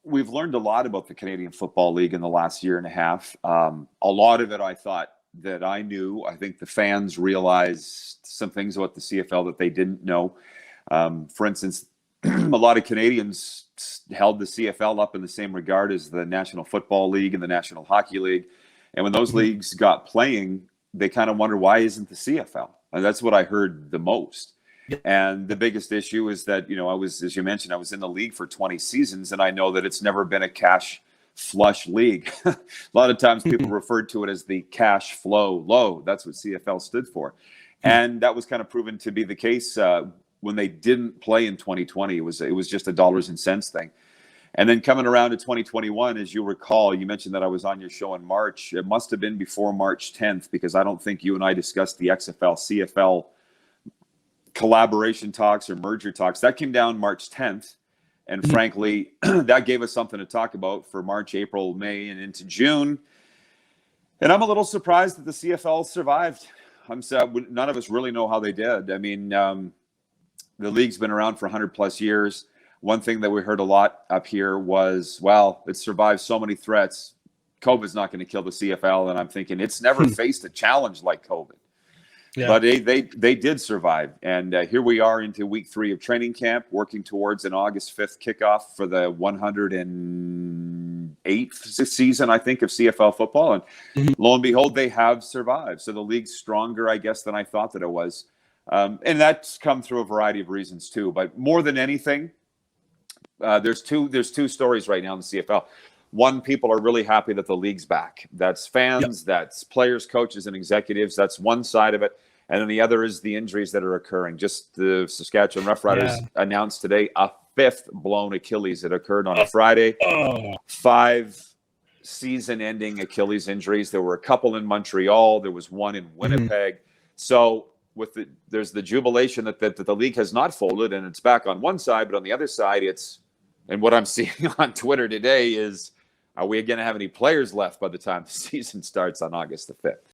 we've learned a lot about the Canadian Football League in the last year and a half. A lot of it I thought that I knew. I think the fans realized some things about the CFL that they didn't know. For instance, a lot of Canadians held the CFL up in the same regard as the National Football League and the National Hockey League. And when those leagues got playing, they kind of wonder, why isn't the CFL? And that's what I heard the most. And the biggest issue is that, as you mentioned, I was in the league for 20 seasons, and I know that it's never been a cash flush league. A lot of times people referred to it as the cash flow low. That's what CFL stood for. And that was kind of proven to be the case when they didn't play in 2020. It was just a dollars and cents thing. And then coming around to 2021, as you recall, you mentioned that I was on your show in March. It must have been before March 10th, because I don't think you and I discussed the XFL, CFL collaboration talks or merger talks. That came down March 10th. And frankly, that gave us something to talk about for March, April, May, and into June. And I'm a little surprised that the CFL survived. None of us really know how they did. I mean, the league's been around for 100 plus years. One thing that we heard a lot up here was, well, it survived so many threats. COVID's not going to kill the CFL. And I'm thinking, it's never faced a challenge like COVID. Yeah. But they did survive. And here we are into week 3 of training camp, working towards an August 5th kickoff for the 108th season, I think, of CFL football. And lo and behold, they have survived. So the league's stronger, I guess, than I thought that it was. And that's come through a variety of reasons, too. But more than anything, there's two stories right now in the CFL. One, people are really happy that the league's back. That's fans, that's players, coaches, and executives. That's one side of it. And then the other is the injuries that are occurring. Just the Saskatchewan Roughriders announced today a 5th blown Achilles that occurred on a Friday. 5 season-ending Achilles injuries. There were a couple in Montreal. There was one in Winnipeg. So there's the jubilation that the league has not folded, and it's back on one side. But on the other side, and what I'm seeing on Twitter today is, are we going to have any players left by the time the season starts on August the 5th?